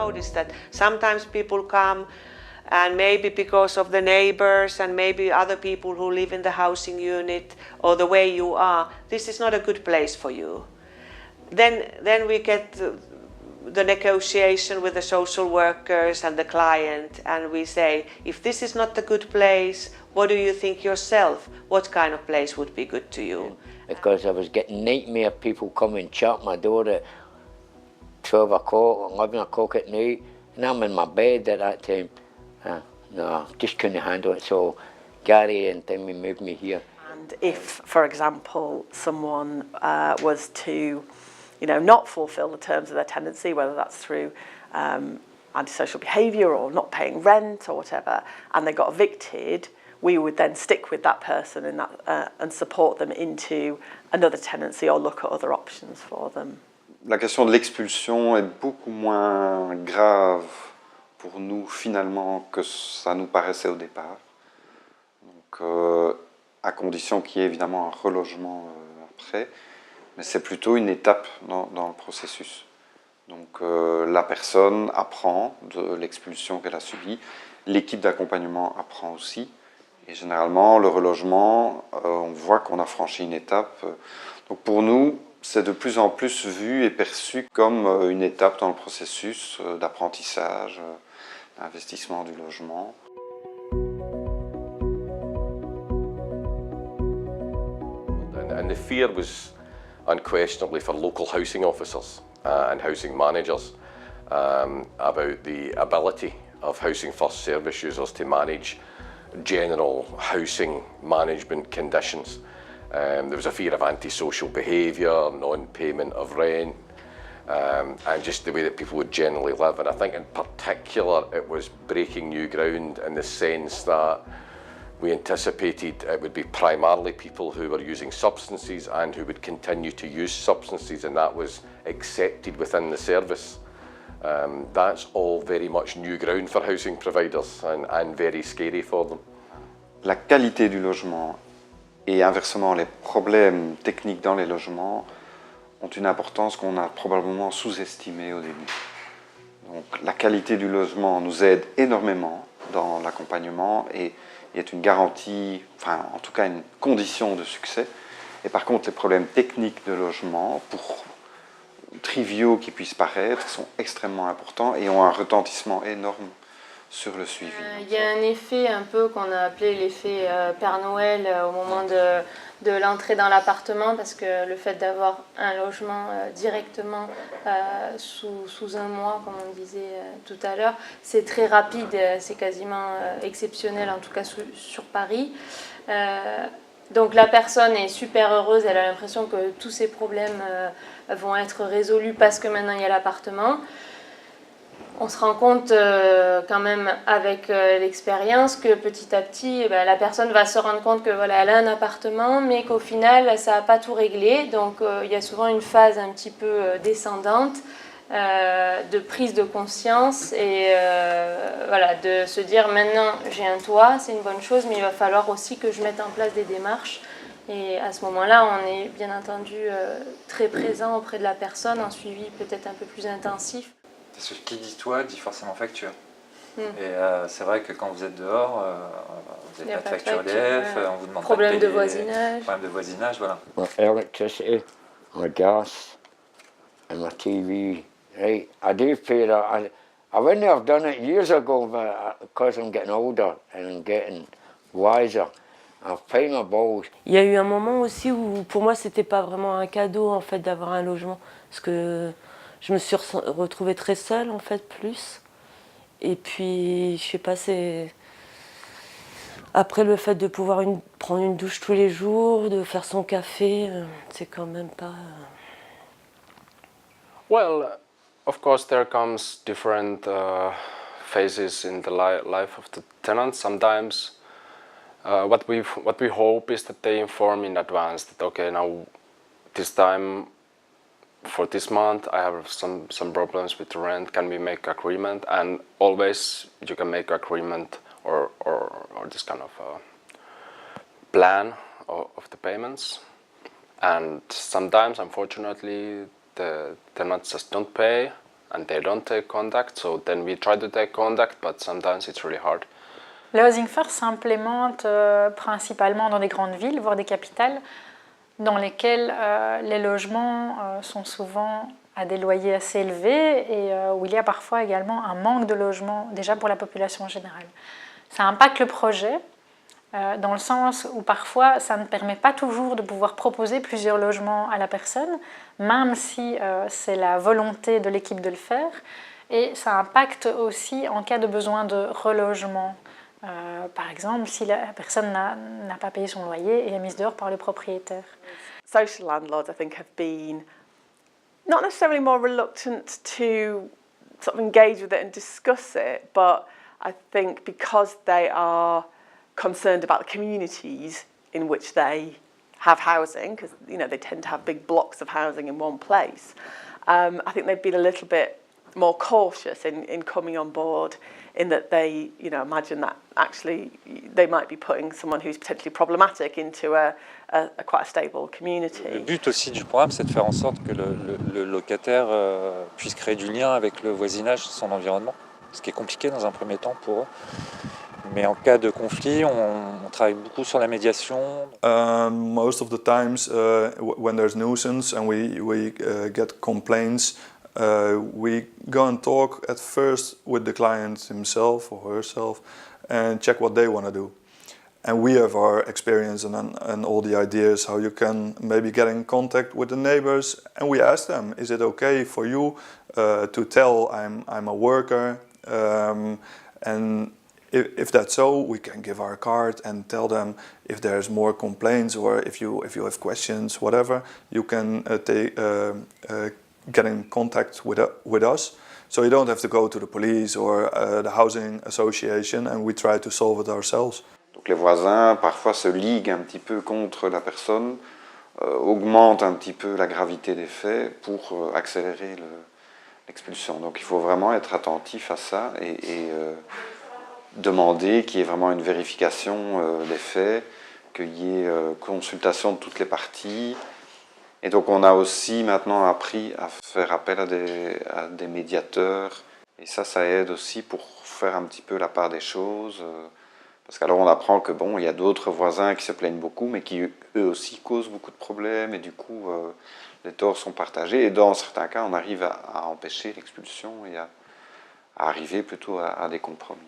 noticed that sometimes people come and maybe because of the neighbors and maybe other people who live in the housing unit or the way you are, this is not a good place for you. Then we get the negotiation with the social workers and the client, and we say, if this is not a good place, what do you think yourself? What kind of place would be good to you? Because I was getting nightmare people coming chat my door at 12 o'clock, 11 o'clock at night, and I'm in my bed at that time. No, just couldn't handle it, so Gary and Timmy moved me here. And if, for example, someone was to, not fulfil the terms of their tenancy, whether that's through antisocial behaviour or not paying rent or whatever, and they got evicted, we would then stick with that person in that, and support them into another tenancy or look at other options for them. La question de l'expulsion est beaucoup moins grave pour nous finalement que ça nous paraissait au départ. Donc, à condition qu'il y ait évidemment un relogement après, mais c'est plutôt une étape dans le processus. Donc la personne apprend de l'expulsion qu'elle a subie, l'équipe d'accompagnement apprend aussi, et généralement le relogement, on voit qu'on a franchi une étape. Donc pour nous, c'est de plus en plus vu et perçu comme une étape dans le processus d'apprentissage, d'investissement du logement. And the fear was unquestionably for local housing officers and housing managers about the ability of Housing First service users to manage general housing management conditions. There was a fear of antisocial behaviour, non-payment of rent, and just the way that people would generally live. And I think in particular it was breaking new ground in the sense that we anticipated it would be primarily people who were using substances and who would continue to use substances, and that was accepted within the service. That's all very much new ground for housing providers and very scary for them. La qualité du logement et inversement les problèmes techniques dans les logements ont une importance qu'on a probablement sous-estimée au début. Donc la qualité du logement nous aide énormément dans l'accompagnement et est une garantie, enfin en tout cas une condition de succès. Et par contre les problèmes techniques de logement, pour triviaux qui puissent paraître, sont extrêmement importants et ont un retentissement énorme sur le suivi. Il y a un effet un peu qu'on a appelé l'effet Père Noël au moment de l'entrée dans l'appartement, parce que le fait d'avoir un logement directement sous un mois, comme on disait tout à l'heure, c'est très rapide, c'est quasiment exceptionnel, en tout cas sur Paris. Donc la personne est super heureuse, elle a l'impression que tous ses problèmes vont être résolus parce que maintenant il y a l'appartement. On se rend compte quand même avec l'expérience que petit à petit, la personne va se rendre compte que voilà, elle a un appartement, mais qu'au final, ça n'a pas tout réglé. Donc il y a souvent une phase un petit peu descendante de prise de conscience et voilà, de se dire maintenant j'ai un toit, c'est une bonne chose, mais il va falloir aussi que je mette en place des démarches. Et à ce moment-là, on est bien entendu très présent auprès de la personne, un suivi peut-être un peu plus intensif. Parce que qui dit toit dit forcément facture. Et c'est vrai que quand vous êtes dehors, vous n'avez pas de facture EDF, on vous demande problème pas de de payer. voisinage. Problème de voisinage, voilà. My electricity, my gas, and my TV. Right, I do pay that. I wouldn't have done it years ago, but because I'm getting older and I'm getting wiser, I've paid my bills. Il y a eu un moment aussi où pour moi c'était pas vraiment un cadeau en fait d'avoir un logement, parce que je me suis retrouvée très seule en fait plus. Et puis je sais pas, c'est après le fait de pouvoir prendre une douche tous les jours, de faire son café, c'est quand même pas. Well, of course there comes different phases in the life of the tenant. Sometimes what we hope is that they inform in advance that okay, now this time for this month I have some problems with the rent, can we make agreement? And always you can make agreement or this kind of plan of the payments. And sometimes unfortunately the tenants just don't pay, and they don't take contact. So then we try to take contact, but sometimes it's really hard. Le Housing First s'implémente principalement dans des grandes villes, voire des capitales, dans lesquelles les logements sont souvent à des loyers assez élevés et où il y a parfois également un manque de logements déjà pour la population générale. Ça impacte le projet dans le sens où parfois ça ne permet pas toujours de pouvoir proposer plusieurs logements à la personne, même si c'est la volonté de l'équipe de le faire, et ça impacte aussi en cas de besoin de relogement. Par exemple, si la personne n'a pas payé son loyer et est mise dehors par le propriétaire. Social landlords, I think, have been not necessarily more reluctant to sort of engage with it and discuss it, but I think because they are concerned about the communities in which they have housing, because they tend to have big blocks of housing in one place, I think they've been a little bit more cautious in coming on board, in that they imagine that actually they might be putting someone who's potentially problematic into a quite a stable community. Le but aussi du programme, c'est de faire en sorte que le locataire puisse créer du lien avec le voisinage, son environnement, ce qui est compliqué dans un premier temps pour eux. Mais en cas de conflit, on travaille beaucoup sur la médiation. Most of the times, when there's nuisance and we get complaints, we go and talk at first with the client himself or herself and check what they want to do. And we have our experience and all the ideas how you can maybe get in contact with the neighbors, and we ask them, is it okay for you to tell I'm a worker? And if that's so, we can give our card and tell them if there's more complaints or if you have questions, whatever, you can get in contact with us. So you don't have to go to the police or the housing association, and we try to solve it ourselves. Donc les voisins parfois se liguent un petit peu contre la personne, augmentent un petit peu la gravité des faits pour accélérer l'expulsion. Donc il faut vraiment être attentif à ça et demander qu'il y ait vraiment une vérification des faits, qu'il y ait consultation de toutes les parties. Et donc on a aussi maintenant appris à faire appel à des médiateurs. Et ça aide aussi pour faire un petit peu la part des choses. Parce qu'alors on apprend que il y a d'autres voisins qui se plaignent beaucoup, mais qui eux aussi causent beaucoup de problèmes. Et du coup, les torts sont partagés. Et dans certains cas, on arrive à empêcher l'expulsion et à arriver plutôt à des compromis.